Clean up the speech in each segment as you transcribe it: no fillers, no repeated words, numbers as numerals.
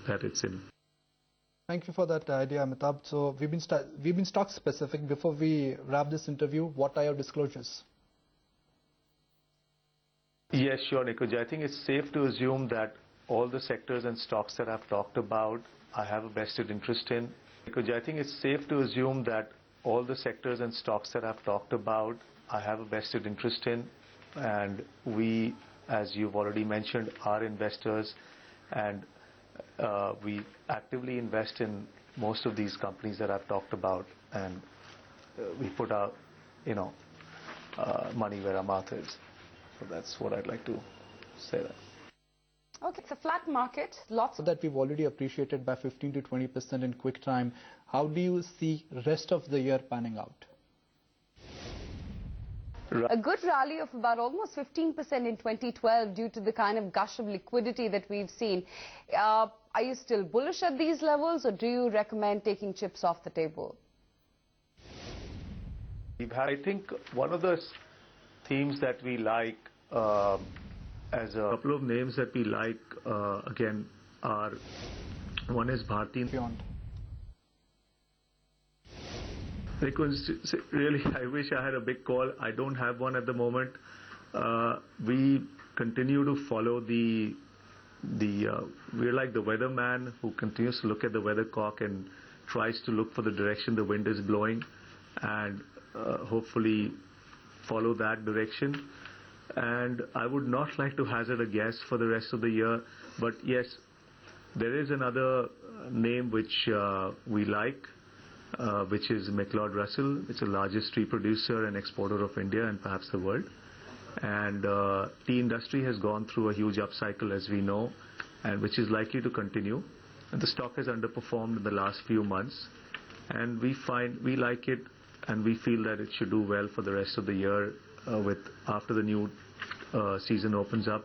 that it's in. Thank you for that idea, Amitabh. So we've been stock specific. Before we wrap this interview, what are your disclosures? Yes, sure, Nikunj. I think it's safe to assume that all the sectors and stocks that I've talked about, I have a vested interest in. Nikunj, I think it's safe to assume that all the sectors and stocks that I've talked about, I have a vested interest in. And we, as you've already mentioned, are investors, and we actively invest in most of these companies that I've talked about, and we put our, money where our mouth is. So that's what I'd like to say there. Okay, it's a flat market. Lots that we've already appreciated by 15 to 20% in quick time. How do you see rest of the year panning out? A good rally of about almost 15% in 2012 due to the kind of gush of liquidity that we've seen. Are you still bullish at these levels, or do you recommend taking chips off the table? I think one of the themes that we like, as a couple of names that we like, again, are, one is Bharti. Beyond. Really, I wish I had a big call. I don't have one at the moment. We continue to follow we're like the weatherman who continues to look at the weathercock and tries to look for the direction the wind is blowing, and hopefully follow that direction. And I would not like to hazard a guess for the rest of the year, but yes, there is another name which we like, which is McLeod Russell. It's the largest tea producer and exporter of India and perhaps the world. And tea industry has gone through a huge upcycle, as we know, and which is likely to continue. And the stock has underperformed in the last few months, and we like it, and we feel that it should do well for the rest of the year after the new season opens up,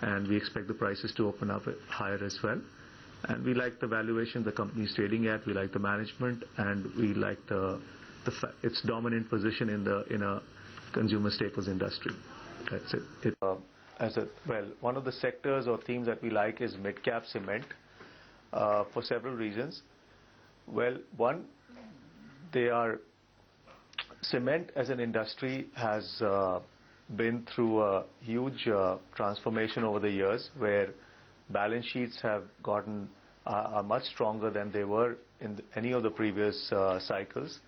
and we expect the prices to open up higher as well. And we like the valuation the company is trading at. We like the management, and we like its dominant position in a consumer staples industry. That's it. One of the sectors or themes that we like is mid-cap cement, for several reasons. Well, one, cement as an industry has been through a huge transformation over the years, where balance sheets have are much stronger than they were in any of the previous cycles.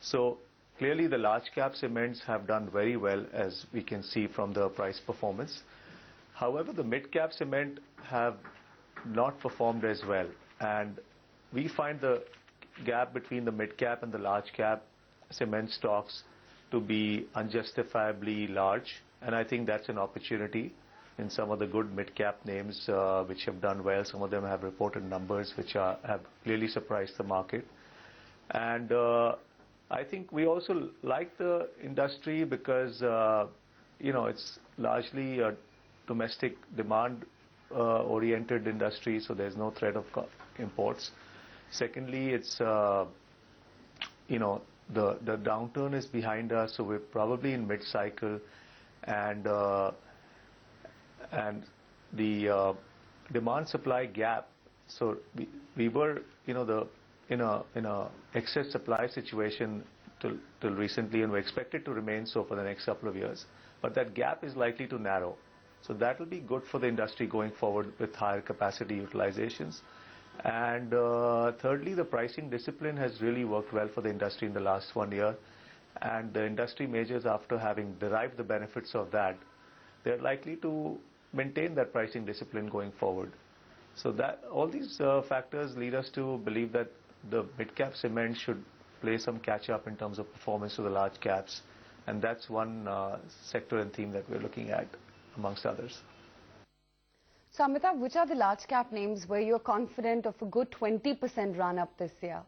So clearly the large cap cements have done very well, as we can see from the price performance. However, the mid cap cement have not performed as well, and we find the gap between the mid cap and the large cap cement stocks to be unjustifiably large, and I think that's an opportunity in some of the good mid-cap names which have done well. Some of them have reported numbers which have clearly surprised the market. And I think we also like the industry because it's largely a domestic demand oriented industry, so there's no threat of imports. Secondly, it's the downturn is behind us, so we're probably in mid-cycle, and the demand-supply gap. So we were, in a excess supply situation till recently, and we expect it to remain so for the next couple of years. But that gap is likely to narrow, so that will be good for the industry going forward with higher capacity utilizations. And thirdly, the pricing discipline has really worked well for the industry in the last 1 year, and the industry majors, after having derived the benefits of that, they're likely to maintain that pricing discipline going forward. So that all these factors lead us to believe that the mid-cap cement should play some catch-up in terms of performance to the large caps, and that's one sector and theme that we're looking at amongst others. So Amitabh, which are the large cap names where you're confident of a good 20% run up this year?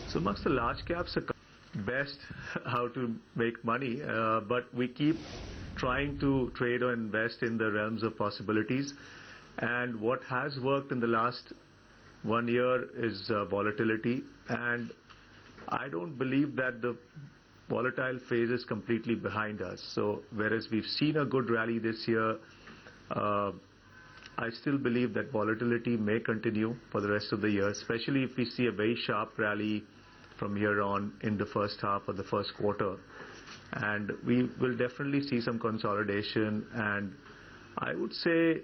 So amongst the large caps, best how to make money, but we keep trying to trade or invest in the realms of possibilities. And what has worked in the last 1 year is volatility, and I don't believe that the volatile phase is completely behind us. So whereas we've seen a good rally this year, I still believe that volatility may continue for the rest of the year, especially if we see a very sharp rally from here on in the first half of the first quarter. And we will definitely see some consolidation, and I would say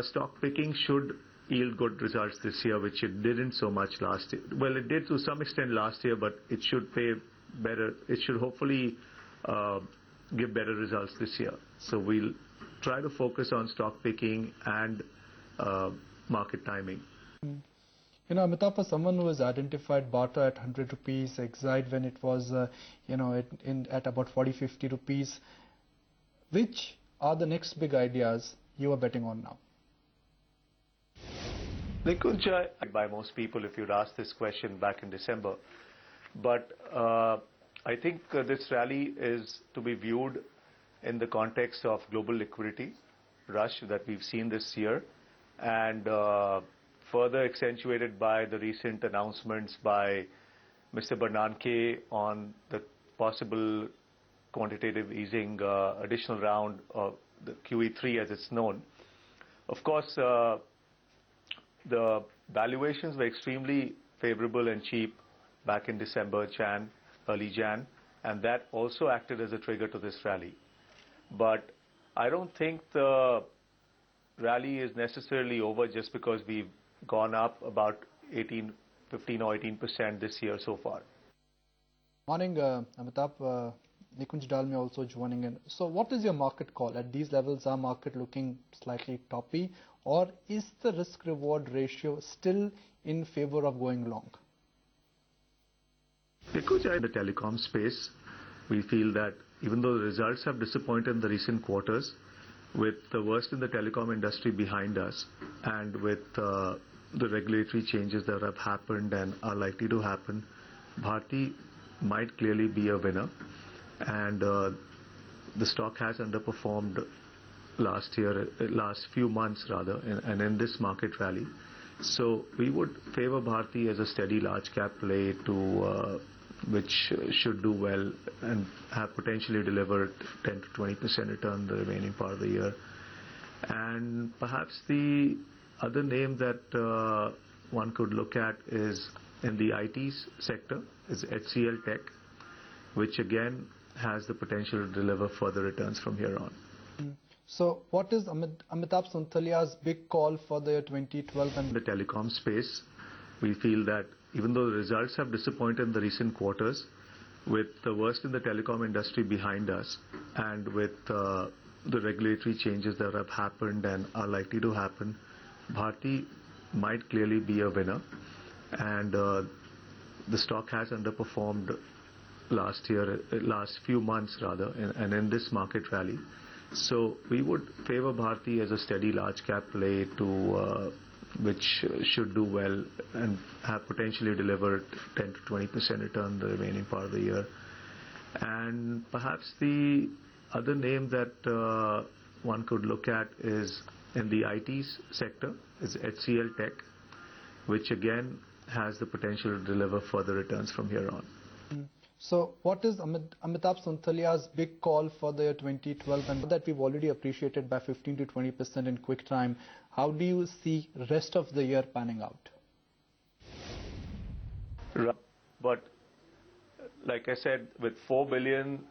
stock picking should yield good results this year, which it didn't so much last year. Well, it did to some extent last year, but it should pay better. It should hopefully give better results this year. So we'll try to focus on stock picking and market timing. You know, Amitabh, for someone who has identified Bata at 100 rupees, Exide when it was, at about 40-50 rupees, which are the next big ideas you are betting on now? Nikunj, by most people if you'd asked this question back in December. But I think this rally is to be viewed in the context of global liquidity rush that we've seen this year, and further accentuated by the recent announcements by Mr. Bernanke on the possible quantitative easing additional round of the QE3 as it's known. Of course, the valuations were extremely favorable and cheap back in December, early Jan, and that also acted as a trigger to this rally. But I don't think the rally is necessarily over just because we've gone up about 15 or 18% this year so far. Morning, Amitabh. Nikunj Dalmia also joining in. So what is your market call? At these levels, our market looking slightly toppy, or is the risk-reward ratio still in favor of going long? Because in the telecom space, we feel that even though the results have disappointed in the recent quarters, with the worst in the telecom industry behind us, and with the regulatory changes that have happened and are likely to happen, Bharti might clearly be a winner. And the stock has underperformed last few months rather, and in this market rally. So we would favor Bharti as a steady large cap play to which should do well and have potentially delivered 10 to 20% return the remaining part of the year. And perhaps the other name that one could look at is in the IT sector is HCL Tech, which again has the potential to deliver further returns from here on. So what is Amitabh Sonthalia's big call for the year 2012? And the telecom space, we feel that even though the results have disappointed in the recent quarters, with the worst in the telecom industry behind us, and with the regulatory changes that have happened and are likely to happen, Bharti might clearly be a winner. And the stock has underperformed last few months rather, and in this market rally. So we would favor Bharti as a steady large cap play to which should do well and have potentially delivered 10 to 20% return the remaining part of the year. And perhaps the other name that one could look at is in the IT sector is HCL Tech, which again has the potential to deliver further returns from here on. So what is Amitabh Sonthalia's big call for the year 2012, and that we've already appreciated by 15 to 20% in quick time? How do you see rest of the year panning out? But like I said, with $4 billion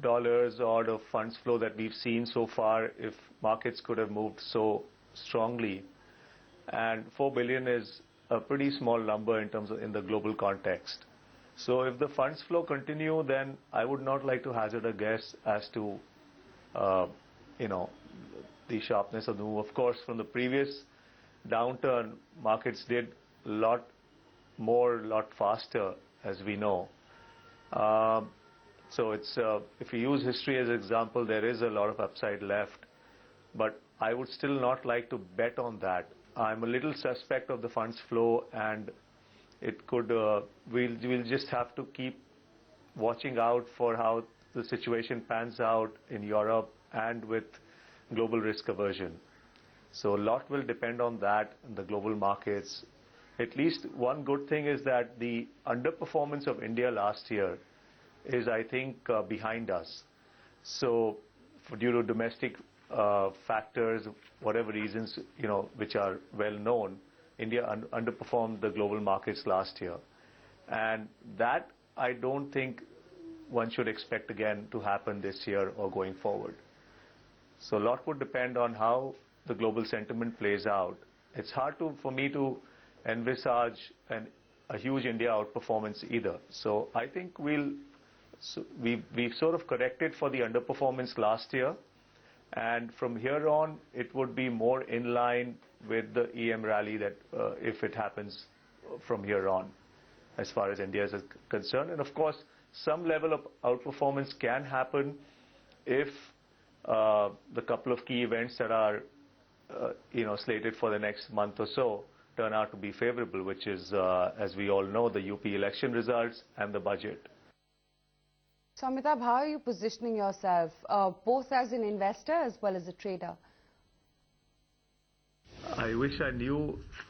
odd of funds flow that we've seen so far, if markets could have moved so strongly, and $4 billion is a pretty small number in the global context. So if the funds flow continue, then I would not like to hazard a guess as to, the sharpness of the move. Of course, from the previous downturn, markets did a lot faster, as we know. So it's if you use history as an example, there is a lot of upside left, but I would still not like to bet on that. I'm a little suspect of the funds flow, and it could, we'll just have to keep watching out for how the situation pans out in Europe and with global risk aversion. So a lot will depend on that in the global markets. At least one good thing is that the underperformance of India last year is, I think, behind us. So due to domestic factors, whatever reasons, which are well known, India underperformed the global markets last year. And that I don't think one should expect again to happen this year or going forward. So a lot would depend on how the global sentiment plays out. It's hard for me to envisage a huge India outperformance either. So I think we've sort of corrected for the underperformance last year. And from here on, it would be more in line with the EM rally that if it happens from here on, as far as India is concerned. And of course, some level of outperformance can happen if the couple of key events that are slated for the next month or so turn out to be favorable, which is, as we all know, the UP election results and the budget. So Amitabh, how are you positioning yourself, both as an investor as well as a trader? I wish I knew